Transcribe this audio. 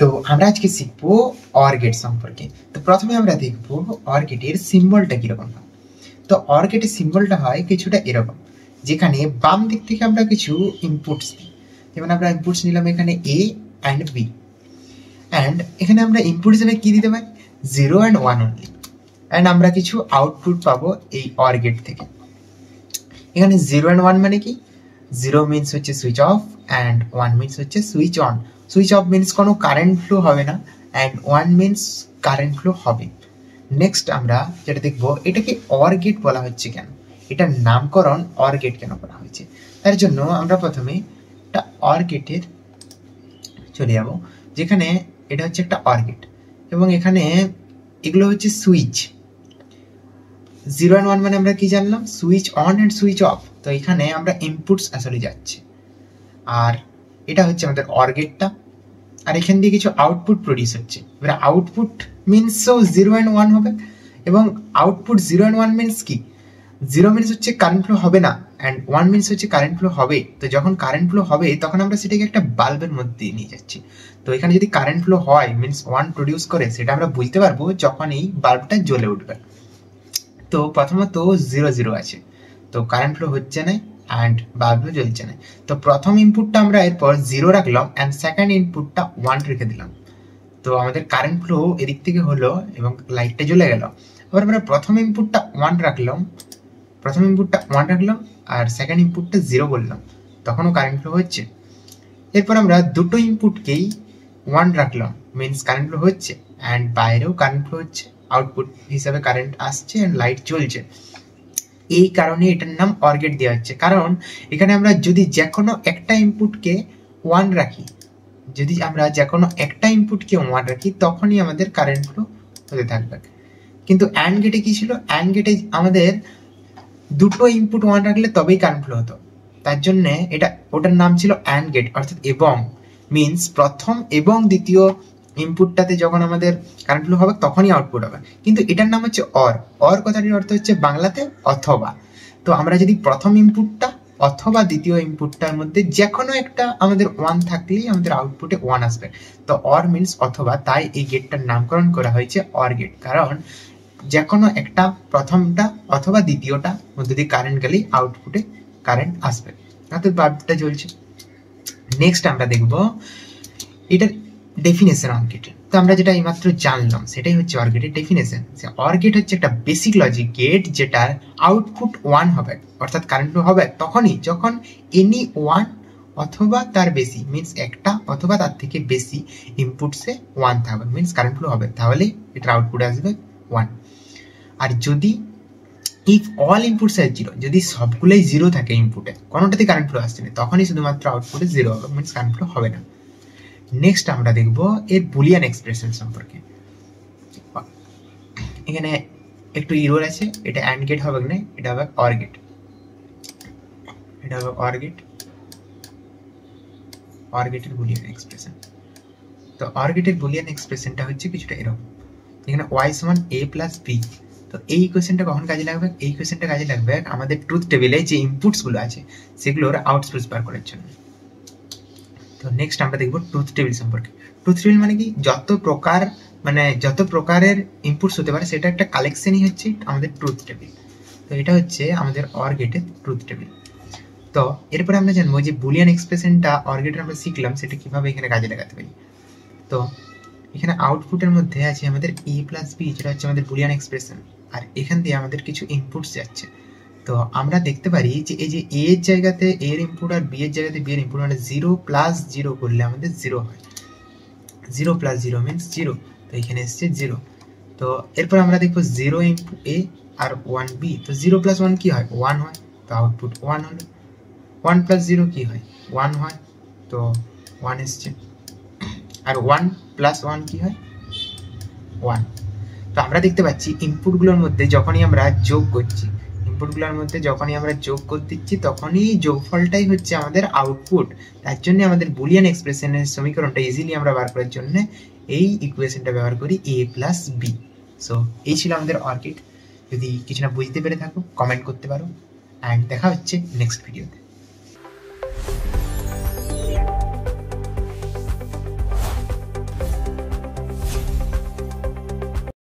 তো আমরা আজকে শিখবো অর গেট সম্পর্কে। তো প্রথমে আমরা দেখবো অর গেটের সিম্বলটা কিরকম হয়। তো অর গেটের সিম্বলটা হয় কিছুটা এরকম, যেখানে বাম দিক থেকে আমরা কিছু ইনপুটস দিই। যেমন আমরা ইনপুটস নিলাম এখানে এ অ্যান্ড বি, অ্যান্ড এখানে আমরা ইনপুট হিসেবে কি দিতে পারি, 0 অ্যান্ড 1 অনলি, অ্যান্ড আমরা কিছু আউটপুট পাবো এই অর গেট থেকে। এখানে 0 অ্যান্ড 1 মানে কি, 0 মিনস হচ্ছে সুইচ অফ অ্যান্ড 1 মিনস হচ্ছে switch on. Switch off means কোনো কারেন্ট ফ্লো হবে না, অ্যান্ড 1 মিনস কারেন্ট ফ্লো হবে। নেক্সট আমরা যেটা দেখবো, এটাকে অর গেট বলা হচ্ছে কেন, এটার নামকরণ অর গেট কেন করা হয়েছে। তার জন্য আমরা প্রথমে একটা অর গেটের চলে যাব, যেখানে এটা হচ্ছে একটা অর গেট, এবং এখানে এগুলো হচ্ছে সুইচ। 0 অ্যান্ড 1 মানে আমরা কি জানলাম, switch on and switch off. তো এখানে আমরা ইনপুটস আসলে যাচ্ছে, আর এটা হচ্ছে আমাদের অর গেটটা, আর এখান দিয়ে কিছু আউটপুট প্রডিউস হচ্ছে। এবার আউটপুট মিনসও 0 অ্যান্ড 1 হবে, এবং আউটপুট 0 অ্যান্ড 1 মিনস কি, 0 মিনস হচ্ছে কারেন্ট ফ্লো হবে না, অ্যান্ড 1 মিনস হচ্ছে কারেন্ট ফ্লো হবে। তো যখন কারেন্ট ফ্লো হবে তখন আমরা সেটাকে একটা বাল্বের মধ্যে নিয়ে যাচ্ছি। তো এখানে যদি কারেন্ট ফ্লো হয় মিনস 1 প্রডিউস করে, সেটা আমরা বুঝতে পারবো যখন এই বাল্বটা জ্বলে উঠবে। তো প্রথমত 0 0 আছে, তো কারেন্ট ফ্লো হচ্ছে না অ্যান্ড বাল্বও জ্বলছে না। তো প্রথম ইনপুটটা আমরা এরপর 0 রাখলাম, অ্যান্ড সেকেন্ড ইনপুটটা 1 রেখে দিলাম। তো আমাদের কারেন্ট ফ্লো এদিক থেকে হলো এবং লাইটটা জ্বলে গেল। আবার আমরা প্রথম ইনপুটটা 1 রাখলাম, আর সেকেন্ড ইনপুটটা 0 বললাম, তখনও কারেন্ট ফ্লো হচ্ছে। এরপর আমরা দুটো ইনপুটকেই 1 রাখলাম, মিনস কারেন্ট ফ্লো হচ্ছে, অ্যান্ড বাইরেও কারেন্ট ফ্লো হচ্ছে, আউটপুট হিসাবে কারেন্ট আসছে অ্যান্ড লাইট জ্বলছে। এই কারণে এটার নাম অর গেট দেওয়া হচ্ছে, কারণ এখানে আমরা যদি যে কোনো একটা ইনপুটকে 1 রাখি, তখনই আমাদের কারেন্ট ফ্লো হতে থাকবে। কিন্তু অ্যান্ড গেটে কি ছিল, অ্যান্ড গেটে আমাদের দুটো ইনপুট 1 রাখলে তবেই কারেন্ট ফ্লো হতো। তার জন্য ওটার নাম ছিল অ্যান্ড গেট, অর্থাৎ এবং, মিনস প্রথম এবং দ্বিতীয় ইনপুটটাতে যখন আমাদের কারেন্ট ফ্লো হবে তখনই আউটপুট হবে। কিন্তু এটার নাম হচ্ছে অর কথাটির অর্থ হচ্ছে বাংলাতে অথবা। তো আমরা যদি প্রথম ইনপুটটা অথবা দ্বিতীয় ইনপুটটার মধ্যে যে কোনো একটা আমাদের 1 থাকলেই আমাদের আউটপুটে 1 আসবে। তো অর মিনস অথবা, তাই এই গেটটার নামকরণ করা হয়েছে অর গেট, কারণ যে কোনো একটা প্রথমটা অথবা দ্বিতীয়টা মধ্যে দিয়ে কারেন্ট গেলেই আউটপুটে কারেন্ট আসবে, অর্থাৎ বাল্বটা জ্বলছে। নেক্সট আমরা দেখব এটার ডেফিনেশন অর গেটের। তো আমরা যেটা এইমাত্র জানলাম সেটাই হচ্ছে অর গেটের ডেফিনেশন। অর গেট হচ্ছে একটা বেসিক লজিক গেট যেটার আউটপুট 1 হবে, অর্থাৎ কারেন্ট ফ্লো হবে তখনই যখন এনি 1 অথবা তার বেশি, মিনস একটা অথবা তার থেকে বেশি ইনপুটসে 1 থাকবে, মিনস কারেন্ট ফ্লো হবে, তাহলে এটার আউটপুট আসবে 1। আর যদি ইফ অল ইনপুটস আর 0, যদি সবগুলোই 0 থাকে ইনপুটে, কোনোটাতে কারেন্ট ফ্লো আসছে না, তখনই শুধুমাত্র আউটপুটে 0 হবে, মিনস কারেন্ট ফ্লো হবে না। নেক্সট আমরা দেখব এর বুলিয়ান এক্সপ্রেশন সম্পর্কে। এখানে একটু ইরর আছে, এটা অ্যান্ড গেট হবে না, এটা হবে অর গেট। অর গেটের বুলিয়ান এক্সপ্রেশন। তো অর গেটের বুলিয়ান এক্সপ্রেশনটা হচ্ছে কিছুটা এরকম, এখানে y সমান a প্লাস b। তো এই কোয়েশ্চেনটা কখন কাজে লাগবে, এই কোয়েশ্চেনটা কাজে লাগবে আমাদের ট্রুথ টেবিলে যে ইনপুটস গুলো আছে সেগুলোর আউটপুট বার করার জন্য। তো নেক্সট আমরা দেখব ট্রুথ টেবিল সম্পর্কে। ট্রুথ টেবিল মানে কি, যত প্রকারের ইনপুটস হতে পারে সেটা একটা কালেকশনই হচ্ছে আমাদের ট্রুথ টেবিল। তো এটা হচ্ছে আমাদের অর গেটের ট্রুথ টেবিল। তো এরপরে আমরা জানবো যে বুলিয়ান এক্সপ্রেশনটা অর গেটের আমরা শিখলাম সেটা কিভাবে এখানে কাজে লাগাতে পারি। তো এখানে আউটপুটের মধ্যে আছে আমাদের a প্লাস b, যেটা হচ্ছে আমাদের বুলিয়ান এক্সপ্রেশন, আর এখান দিয়ে আমাদের কিছু ইনপুটস যাচ্ছে। তো আমরা দেখতে পারি যে এই যে a এর জায়গাতে a এর ইনপুট আর b এর জায়গাতে b এর ইনপুট, মানে 0 প্লাস 0 করলে আমাদের 0 হয়, 0 প্লাস 0 মিনস 0, তো এখানে এসছে 0। তো এরপর আমরা দেখবো 0 ইনটু a আর 1 b, তো 0 প্লাস 1 কি হয়, 1 হয়, তো আউটপুট 1 হলো। 1 প্লাস 0 কি হয়, 1 হয়, তো 1 এসছে। আর 1 প্লাস 1 কি হয়, 1। তো আমরা দেখতে পাচ্ছি ইনপুটগুলোর মধ্যে যখনই আমরা যোগ করছি, তখনই যোগফলটাই হচ্ছে আমাদের আউটপুট। তার জন্য আমাদের বুলিয়ান এক্সপ্রেশনের সমীকরণটা ইজিলি আমরা বার করার জন্য এই ইকুয়েশনটা ব্যবহার করি a প্লাস b। সো এই ছিল আমাদের অর গেট। যদি কিছু না বুঝতে পেরে থাকো কমেন্ট করতে পারো, অ্যান্ড দেখা হচ্ছে নেক্সট ভিডিওতে।